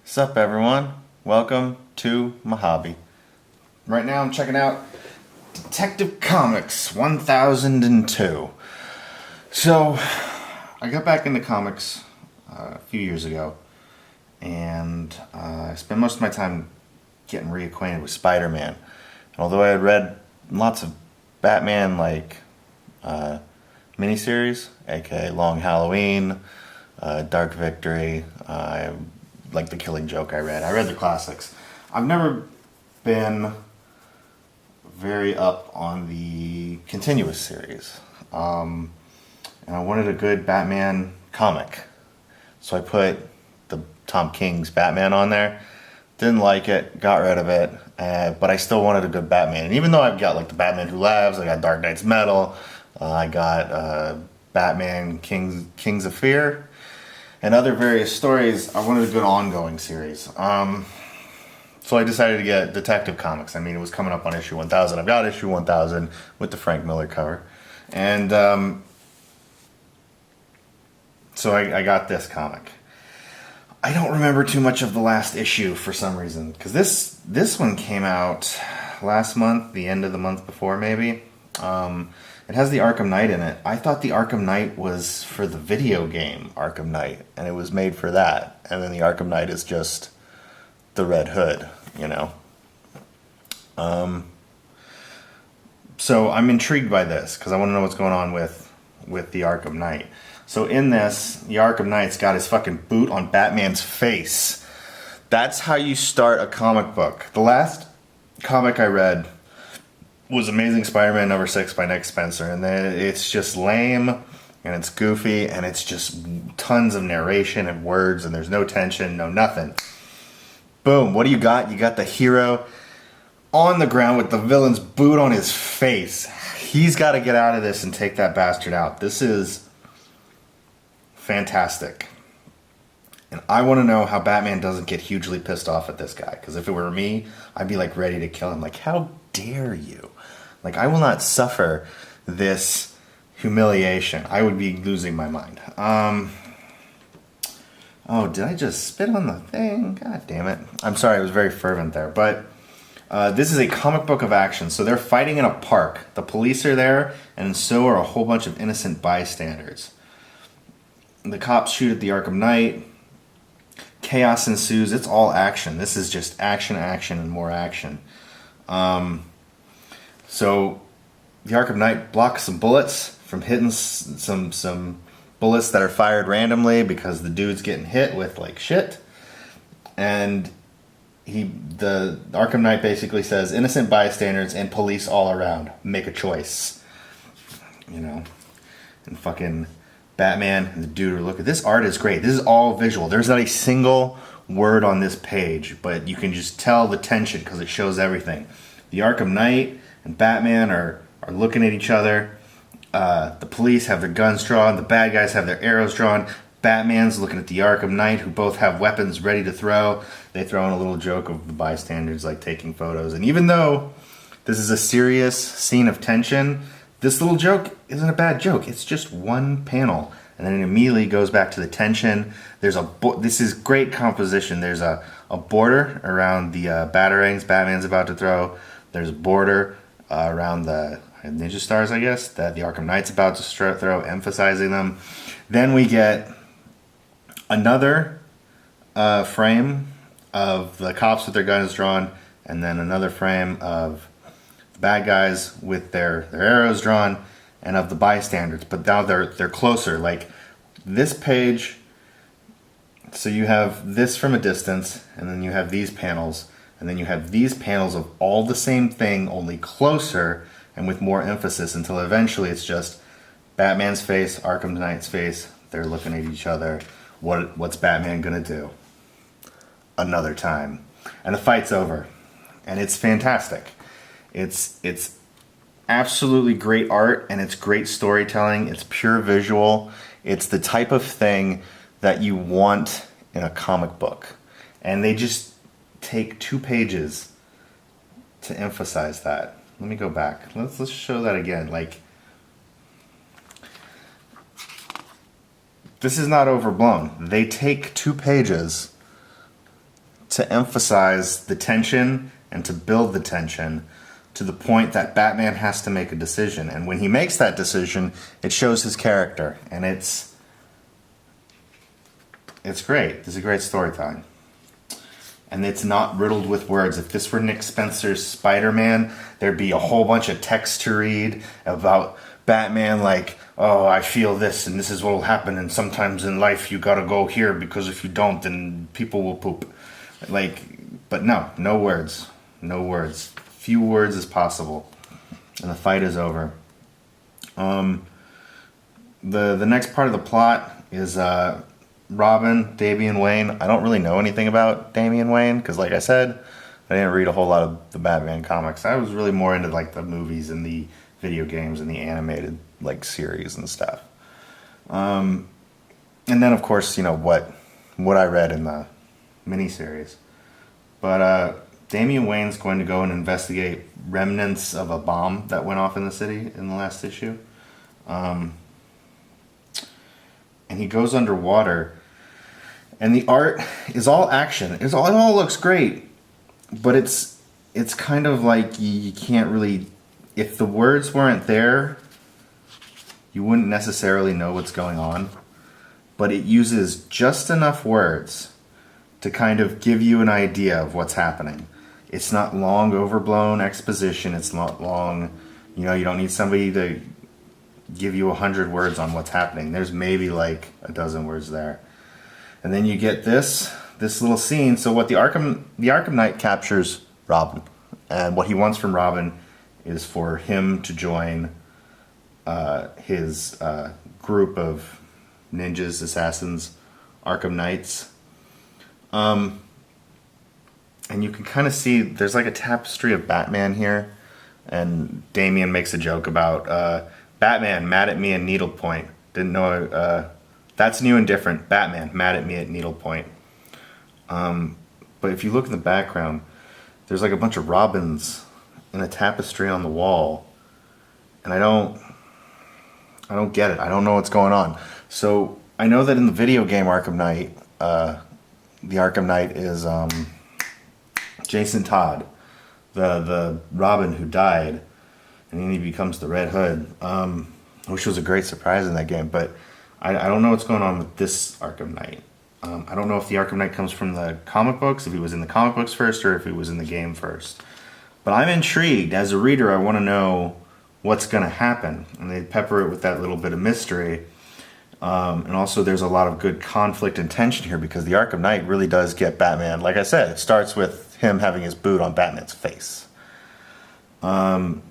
Sup everyone, welcome to my hobby. Right now I'm checking out Detective Comics 1002. So, I got back into comics a few years ago, and I spent most of my time getting reacquainted with Spider-Man. And although I had read lots of Batman miniseries, aka Long Halloween, Dark Victory, like The Killing Joke I read the classics. I've never been very up on the continuous series. And I wanted a good Batman comic. So I put the Tom King's Batman on there. Didn't like it, got rid of it, but I still wanted a good Batman. And even though I've got like the Batman Who Laughs, I got Dark Knight's Metal, I got Batman Kings of Fear, and other various stories, I wanted a good ongoing series. So I decided to get Detective Comics. I mean, it was coming up on issue 1000. I've got issue 1000 with the Frank Miller cover. And so I got this comic. I don't remember too much of the last issue for some reason, because this one came out last month, the end of the month before maybe. It has the Arkham Knight in it. I thought the Arkham Knight was for the video game Arkham Knight, and it was made for that. And then the Arkham Knight is just the Red Hood, you know. So I'm intrigued by this, because I want to know what's going on with the Arkham Knight. So in this, the Arkham Knight's got his fucking boot on Batman's face. That's how you start a comic book. The last comic I read was Amazing Spider-Man #6 by Nick Spencer, and it's just lame, and it's goofy, and it's just tons of narration and words, and there's no tension, no nothing. Boom, what do you got? You got the hero on the ground with the villain's boot on his face. He's got to get out of this and take that bastard out. This is fantastic. And I want to know how Batman doesn't get hugely pissed off at this guy. Because if it were me, I'd be like ready to kill him. Like, how dare you? Like, I will not suffer this humiliation. I would be losing my mind. Oh, did I just spit on the thing? God damn it. I'm sorry, it was very fervent there. But this is a comic book of action. So they're fighting in a park. The police are there, and so are a whole bunch of innocent bystanders. The cops shoot at the Arkham Knight. Chaos ensues. It's all action. This is just action, action, and more action. So the Arkham Knight blocks some bullets from hitting some bullets that are fired randomly because the dude's getting hit with like shit. And the Arkham Knight basically says, innocent bystanders and police all around, make a choice. You know, and fucking Batman and the dude are looking. This art is great. This is all visual. There's not a single word on this page, but you can just tell the tension because it shows everything. The Arkham Knight and Batman are looking at each other. The police have their guns drawn. The bad guys have their arrows drawn. Batman's looking at the Arkham Knight, who both have weapons ready to throw. They throw in a little joke of the bystanders like taking photos. And even though this is a serious scene of tension, this little joke isn't a bad joke. It's just one panel, and then it immediately goes back to the tension. This is great composition. There's a border around the batarangs Batman's about to throw. There's a border around the ninja stars, I guess, that the Arkham Knight's about to throw, emphasizing them. Then we get another frame of the cops with their guns drawn, and then another frame of the bad guys with their arrows drawn, and of the bystanders. But now they're closer. Like this page, so you have this from a distance, and then you have these panels, and then you have these panels of all the same thing, only closer and with more emphasis, until eventually it's just Batman's face, Arkham Knight's face. They're looking at each other. What's Batman gonna do? Another time. And the fight's over. And it's fantastic. It's absolutely great art, and it's great storytelling. It's pure visual. It's the type of thing that you want in a comic book. And they just take 2 pages to emphasize that. Let me go back. Let's show that again. Like, this is not overblown. They take 2 pages to emphasize the tension and to build the tension to the point that Batman has to make a decision. And when he makes that decision, it shows his character. And it's great. It's a great storytelling. And it's not riddled with words. If this were Nick Spencer's Spider-Man, there'd be a whole bunch of text to read about Batman, like, oh, I feel this and this is what will happen, and sometimes in life you gotta go here because if you don't, then people will poop. Like, but no words. No words. Few words as possible. And the fight is over. The next part of the plot is Robin, Damian Wayne. I don't really know anything about Damian Wayne because, like I said, I didn't read a whole lot of the Batman comics. I was really more into like the movies and the video games and the animated like series and stuff. And then of course, you know, what I read in the miniseries. But Damian Wayne's going to go and investigate remnants of a bomb that went off in the city in the last issue. And he goes underwater, and the art is all action. It all looks great, but it's kind of like you can't really. If the words weren't there, you wouldn't necessarily know what's going on. But it uses just enough words to kind of give you an idea of what's happening. It's not long, overblown exposition. It's not long. You know, you don't need somebody to give you 100 words on what's happening. There's maybe like a dozen words there. And then you get this little scene. So what the Arkham Knight captures Robin. And what he wants from Robin is for him to join his group of ninjas, assassins, Arkham Knights. And you can kind of see there's like a tapestry of Batman here. And Damian makes a joke about Batman mad at me at needlepoint. Didn't know that's new and different. Batman mad at me at needlepoint. But if you look in the background, there's like a bunch of robins in a tapestry on the wall, and I don't get it. I don't know what's going on. So I know that in the video game Arkham Knight, the Arkham Knight is Jason Todd, the Robin who died, and then he becomes the Red Hood, which was a great surprise in that game. But I don't know what's going on with this Arkham Knight. I don't know if the Arkham Knight comes from the comic books, if he was in the comic books first, or if he was in the game first. But I'm intrigued. As a reader, I want to know what's going to happen. And they pepper it with that little bit of mystery. And also there's a lot of good conflict and tension here because the Arkham Knight really does get Batman. Like I said, it starts with him having his boot on Batman's face. So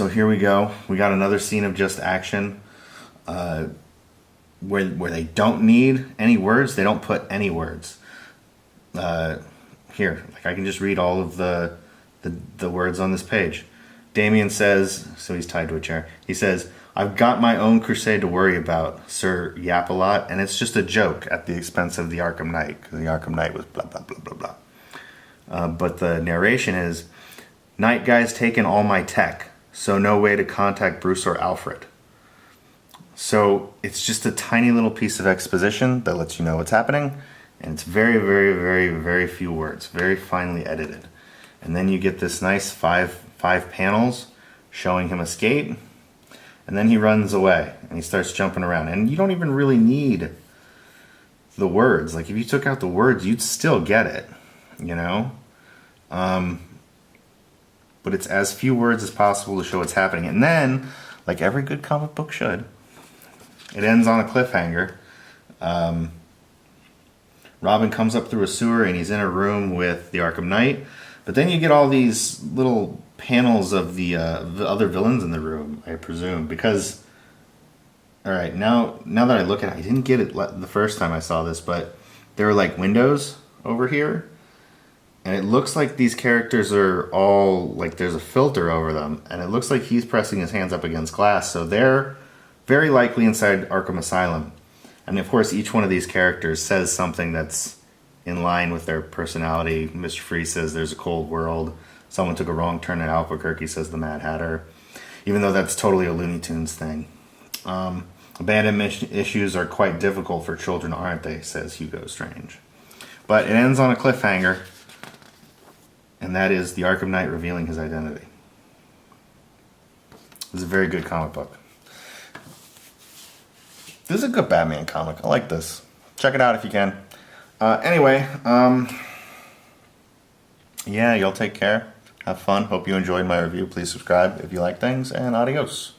here we go. We got another scene of just action. Where they don't need any words, they don't put any words. Here, like I can just read all of the words on this page. Damian says, so he's tied to a chair. He says, "I've got my own crusade to worry about, Sir Yap-a-Lot," and it's just a joke at the expense of the Arkham Knight because the Arkham Knight was blah blah blah blah blah. But the narration is, "Night Guy's taken all my tech, so no way to contact Bruce or Alfred." So it's just a tiny little piece of exposition that lets you know what's happening. And it's very, very, very, very few words. Very finely edited. And then you get this nice five panels showing him escape. And then he runs away. And he starts jumping around. And you don't even really need the words. Like if you took out the words, you'd still get it. You know? But it's as few words as possible to show what's happening. And then, like every good comic book should, it ends on a cliffhanger. Robin comes up through a sewer and he's in a room with the Arkham Knight. But then you get all these little panels of the other villains in the room, I presume. Because, alright, now that I look at it, I didn't get it the first time I saw this, but there are like windows over here. And it looks like these characters are all, like there's a filter over them. And it looks like he's pressing his hands up against glass. So they're very likely inside Arkham Asylum. And of course, each one of these characters says something that's in line with their personality. Mr. Freeze says there's a cold world. Someone took a wrong turn at Albuquerque, says the Mad Hatter. Even though that's totally a Looney Tunes thing. Abandonment issues are quite difficult for children, aren't they, says Hugo Strange. But it ends on a cliffhanger, and that is the Arkham Knight revealing his identity. This is a very good comic book. This is a good Batman comic. I like this. Check it out if you can. Anyway, yeah, y'all take care. Have fun. Hope you enjoyed my review. Please subscribe if you like things, and adios.